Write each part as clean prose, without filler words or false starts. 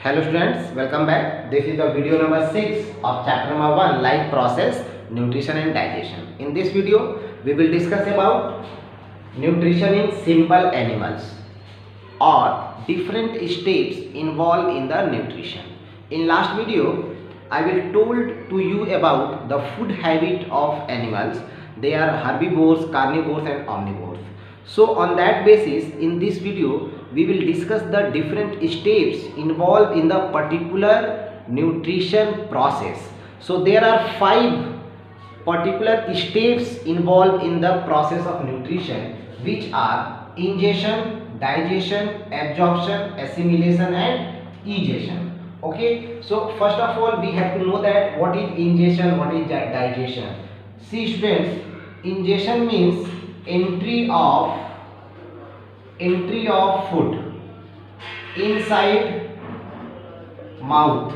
Hello students, welcome back. This is the video number 6 of chapter number 1, life process, nutrition and digestion. In this video, we will discuss about nutrition in simple animals or different steps involved in the nutrition. In last video, I will told to you about the food habit of animals. They are herbivores, carnivores and omnivores. So on that basis, in this video, we will discuss the different steps involved in the particular nutrition process. So there are 5 particular steps involved in the process of nutrition, which are ingestion, digestion, absorption, assimilation and egestion. Okay, so first of all we have to know that what is ingestion, what is digestion. See students, ingestion means entry of food inside mouth.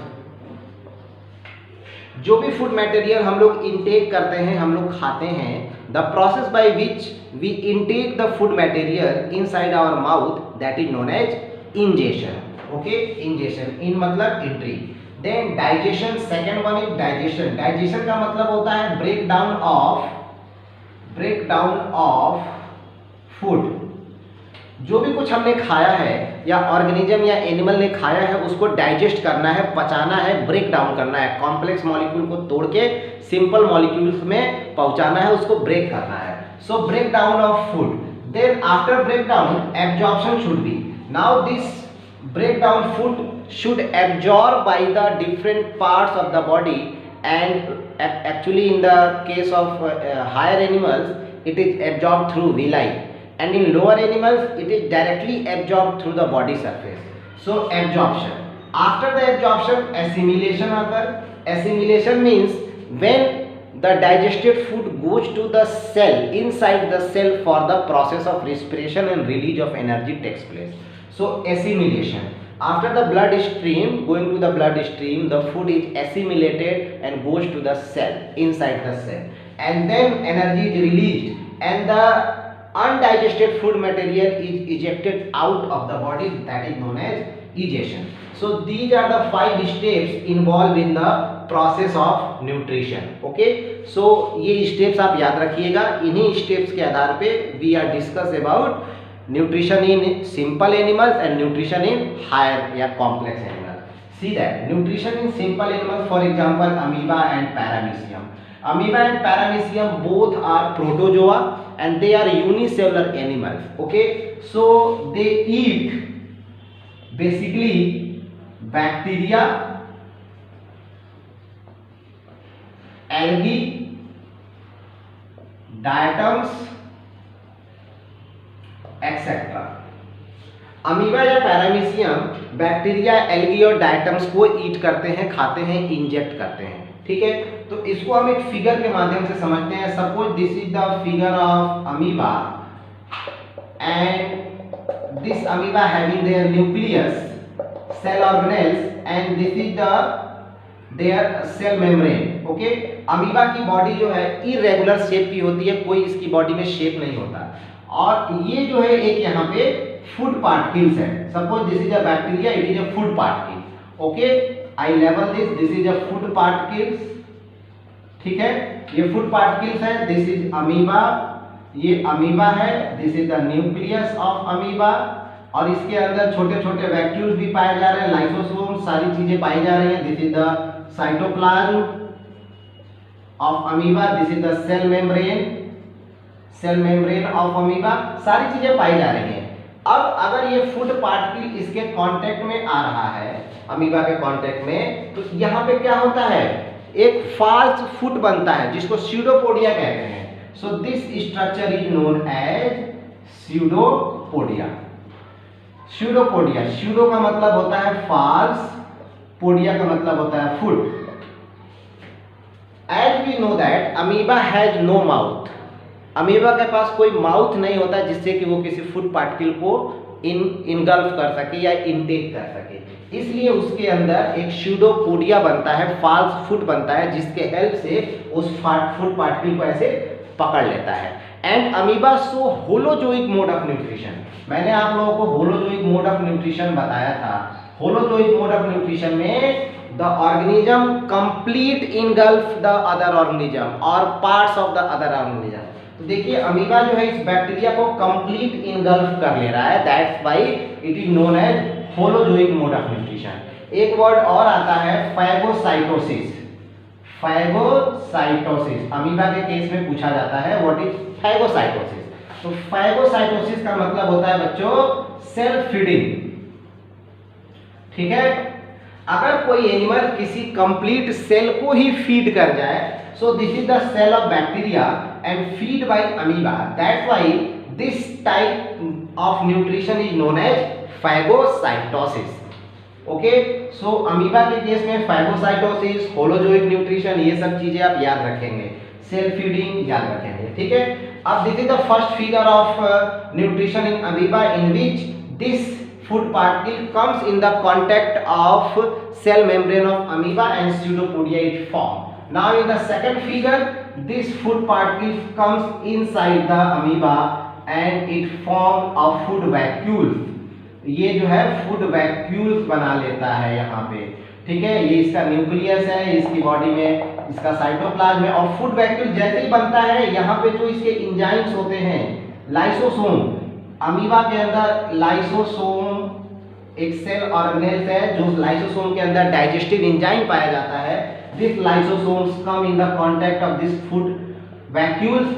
जो भी food material हम लोग intake करते हैं, हम लोग खाते हैं, the process by which we intake the food material inside our mouth, that is known as ingestion. Okay, ingestion इन मतलब entry. Then digestion, second one is digestion. Digestion का मतलब होता है ब्रेक डाउन ऑफ फूड. जो भी कुछ हमने खाया है या ऑर्गेनिज्म या एनिमल ने खाया है उसको डाइजेस्ट करना है, पचाना है, ब्रेक डाउन करना है. कॉम्प्लेक्स मॉलिक्यूल को तोड़ के सिंपल मॉलिक्यूल्स में पहुंचाना है, उसको ब्रेक करना है. So break down of food. Then after break down absorption should be. Now this break down food should absorb by the different parts of the body, and actually in the case of higher animals it is absorbed through villi, and in lower animals it is directly absorbed through the body surface. So absorption. After the absorption, assimilation occur. Assimilation means when the digested food goes to the cell, inside the cell, for the process of respiration and release of energy takes place. So assimilation. After the blood stream, going to the blood stream, the food is assimilated and goes to the cell, inside the cell, and then energy is released and the undigested food material is ejected out of the body, that is known as egestion. So these are the 5 steps involved in the process of nutrition. Okay, so ये steps आप याद रखिएगा. इन्हीं steps के आधार पे we are discuss about nutrition in simple animals and nutrition in higher या complex animals. See that nutrition in simple animals, for example amoeba and paramecium. Amoeba and paramecium both are protozoa and they are unicellular animals. Okay, so they eat basically bacteria, algae, diatoms, etcetera. Amoeba या paramecium bacteria, algae और diatoms को ईट करते हैं, खाते हैं, inject करते हैं. ठीक है, तो इसको हम एक फिगर के माध्यम से समझते हैं. Suppose this is the figure of amoeba and this amoeba having their nucleus, cell organelles and this is the their cell membrane. Okay, amoeba की बॉडी जो है इरेगुलर शेप की होती है, कोई इसकी बॉडी में शेप नहीं होता. और ये जो है एक यहाँ पे फूड पार्टिकल्स है. Suppose this is a bacteria, it is a food particle. Okay, I label this is a food particles. ठीक है, ये फूड पार्टिकल्स है. दिस इज अमीबा, ये अमीबा है. This is the nucleus of amoeba, और इसके अंदर छोटे छोटे वैक्यूल्स भी पाए जा रहे हैं, लाइसोसोम, सारी चीजें पाई जा रही हैं. This is the cytoplasm of amoeba. This is the cell membrane of amoeba. सारी चीजें पाई जा रही हैं. अब अगर ये फूड पार्टिकल इसके कांटेक्ट में आ रहा है, अमीबा के कांटेक्ट में, तो यहाँ पे क्या होता है, एक फाल्स फूड बनता है जिसको स्यूडोपोडिया कहते हैं. So this structure is known as pseudopodia. Pseudo का मतलब होता है फाल्स, पोडिया का मतलब होता है food. As we know that amoeba has no mouth. Amoeba के पास कोई माउथ नहीं होता जिससे कि वो किसी फूड पार्टिकल को इनगल्फ कर सके या इनटेक कर सके. इसलिए उसके अंदर एक स्यूडोपोडिया बनता है, फाल्स फूड बनता है, जिसके हेल्प से उस फूड पार्टिकल को ऐसे पकड़ लेता है. And amoeba show holozoic mode of nutrition. मैंने आप लोगों को होलोजोइक मोड ऑफ न्यूट्रिशन बताया था। होलोजोइक मोड ऑफ न्यूट्रिशन में the organism complete engulf the other organism और parts of the other organism. तो देखिए अमीबा जो है इस बैक्टीरिया को कंप्लीट इनगल्फ कर ले रहा है, that's why it is known as holozoic mode of nutrition. एक वर्ड और आता है फैगोसाइटोसिस। फैगोसाइटोसिस अमीबा के केस में पूछा जाता है, व्हाट इज फैगोसाइटोसिस। तो फैगोसाइटोसिस का मतलब होता है बच्चों सेल्फ फीडिंग, ठीक है। अगर कोई एनिमल किसी कंप्लीट सेल को ही फीड कर जाए, so this is the cell of bacteria and feed by amoeba, that's why this type of nutrition is known as phagocytosis. Okay, so amoeba के केस में फैगोसाइटोसिस, होलोजोइक न्यूट्रिशन, ये सब चीजें आप याद रखेंगे, सेल फीडिंग याद रखेंगे, ठीक है। अब this is the first figure of nutrition in amoeba in which this food particle comes in the contact of cell membrane of amoeba and pseudopodia it form. Now in the second figure this food particle comes inside the amoeba and it form a food vacuole. ये जो है food vacuoles बना लेता है यहाँ पे, ठीक है। ये इसका न्यूक्लियस है, इसकी बॉडी में इसका साइटोप्लाज्म है, और फूड वैक्यूल जैसे ही बनता है यहाँ पे जो इसके इंजाइम्स होते हैं, लाइसोसोम, अमीबा के अंदर लाइसोसोम एक सेल ऑर्गेनेल है जो लाइसोसोम के अंदर डाइजेस्टिव एंजाइम पाया जाता है। This lysosomes come in the contact of this food vacuoles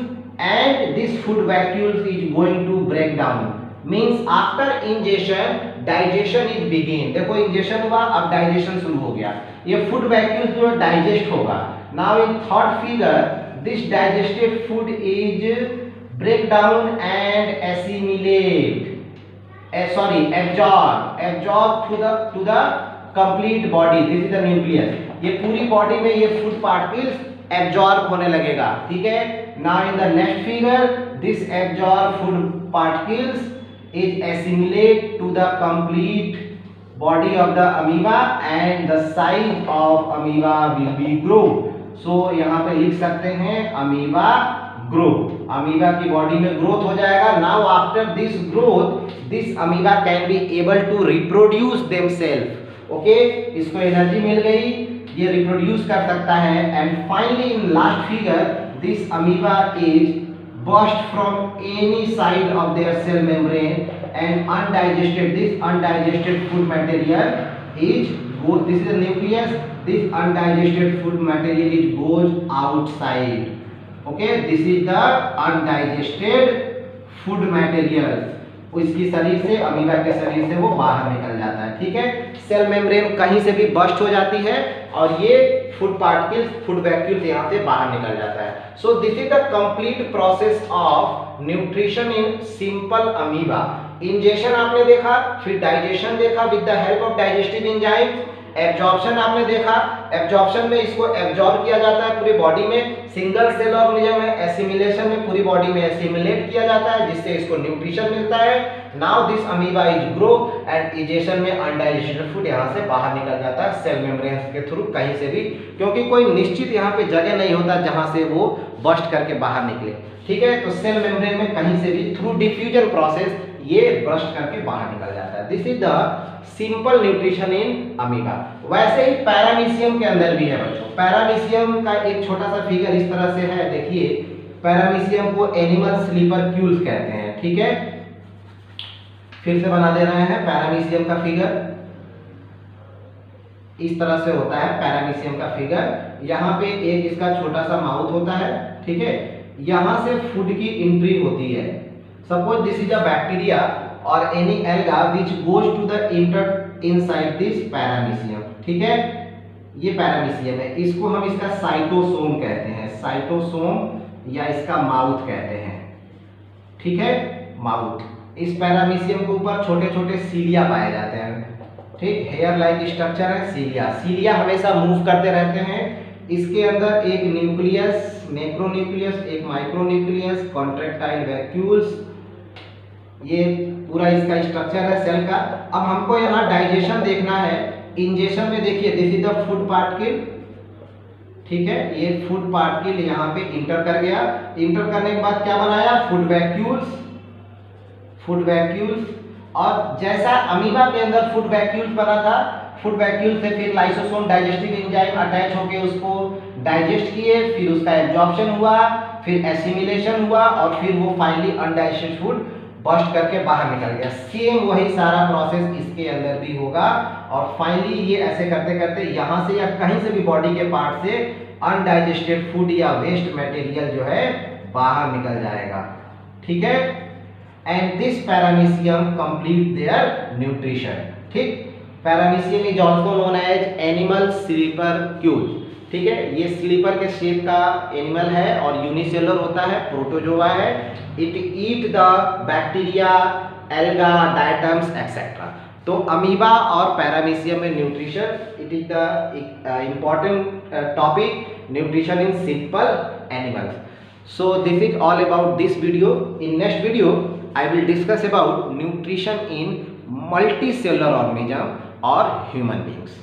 and this food vacuoles is going to break down, means after ingestion digestion is begin. देखो ingestion हुआ, अब डाइजेशन शुरू हो गया, ये फूड वैक्यूल्स जो डाइजेस्ट होगा। Now in third figure this digested food is break down and assimilate, absorb to the complete body. This is the nucleus. ये पूरी बॉडी में ये फूड पार्टिकल्स एब्जॉर्ब होने लगेगा, ठीक है। Now in the next figure this absorb food particles is assimilate to the complete body of the amoeba and the size of amoeba will be grow. So यहाँ पे लिख सकते हैं अमीबा ग्रो, अमीबा की बॉडी में growth हो जाएगा। Now after this growth this amoeba can be able to reproduce themself. Okay, इसको एनर्जी मिल गई, ये रिप्रोड्यूस कर सकता है। And finally in last figure this amoeba is burst from any side of their cell membrane and undigested, this undigested food material is this is the nucleus, this undigested food material it goes outside. Okay, this is the undigested food material, उसकी शरीर से, amoeba के शरीर से वो बाहर निकल जाता है, ठीक है। सेल मेम्ब्रेन कहीं से भी बस्ट हो जाती है और ये फूड पार्टिकल्स, फूड वैक्यूल्स यहाँ से बाहर निकल जाता है। सो this is the complete process of nutrition in simple amoeba. Ingestion आपने देखा, फिर डाइजेशन देखा with the help of digestive enzyme, absorption आपने देखा, एब्जॉर्प्शन में इसको एब्जॉर्ब किया जाता है पूरी बॉडी में, सिंगल सेल ऑर्गेनिज्म है, एसिमिलेशन में पूरी बॉडी में एसिमिलेट किया जाता है जिससे इसको न्यूट्रिशन मिलता है। Now this amoeba is grow and egestion में अनडाइजेस्टेड फूड यहाँ से बाहर निकल जाता है सेल मेम्ब्रेन के थ्रू, कहीं से भी, क्योंकि कोई निश्चित यहाँ पे जगह नहीं होता जहाँ से वो बस्ट करके बाहर निकले, ठीक है। तो सेल मेम्ब्रेन में कहीं से भी थ्रू डिफ्यूजन प्रोसेस ये बस्ट करके बाहर निकल जाता है। This is the simple nutrition in amoeba. वैसे ही पैरामीशियम के अंदर भी है बच्चों। पैरामीशियम का एक छोटा सा फिगर इस तरह से है, देखिए पैरामीशियम को एनिमल स्लीपरक्यूल्स कहते हैं, ठीक है। फिर से बना दे रहे हैं पैरामीशियम का फिगर, इस तरह से होता है पैरामीशियम का फिगर। यहाँ पे एक इसका छोटा सा माउथ होता है, ठीक है, यहाँ से फूड की एंट्री होती है। Suppose this is a bacteria और any alga which goes to the inter inside this paramecium, ठीक है। ये पैरामीशियम है, इसको हम इसका साइटोसोम कहते हैं, साइटोसोम या इसका माउथ कहते हैं, ठीक है, माउथ। इस पैरामीशियम के ऊपर छोटे छोटे सीलिया पाए जाते हैं, ठीक, हेयर लाइक स्ट्रक्चर है सीलिया। सीलिया हमेशा मूव करते रहते हैं। इसके अंदर एक न्यूक्लियस, मैक्रोन्यूक्लियस, एक माइक्रोन्यूक्लियस, कॉन्ट्रैक्टाइल वैक्यूल्स, ये पूरा इसका स्ट्रक्चर है सेल का। अब हमको यहाँ डाइजेशन देखना है। इंजेशन में देखिए this is the food particle, ठीक है, ये फूड पार्ट के लिए यहाँ पे इंटर कर गया। इंटर करने के बाद क्या बनाया, फूड वैक्यूल्स, फूड वैक्यूल्स। और जैसा अमीबा के अंदर फूड वैक्यूल्स बना था, फूड वैक्यूल से फिर लाइसोसोम डाइजेस्टिव एंजाइम अटैच होके उसको डाइजेस्ट किए, फिर उसका एब्जॉर्प्शन हुआ, फिर एसिमिलेशन हुआ और फिर वो फाइनली अनडाइजेस्टेड फूड बस्ट करके बाहर निकल गया। सेम वही सारा प्रोसेस इसके अंदर भी होगा और फाइनली ये ऐसे करते करते यहाँ से या कहीं से भी बॉडी के पार्ट से अनडाइजेस्टेड फूड या वेस्ट मटेरियल जो है बाहर निकल जाएगा। ठीक है, and this paramecium complete their nutrition. ठीक, paramecium is also known as animal slipper. ठीक है, ये स्लीपर के शेप का एनिमल है और यूनिसेलुलर होता है, प्रोटोजोआ है। It eat the bacteria, alga, diatoms etcetera. तो अमीबा और पैरामीशियम में nutrition, it is the important topic, nutrition in simple animals. So this is all about this video. In next video I will discuss about nutrition in multicellular organism और human beings.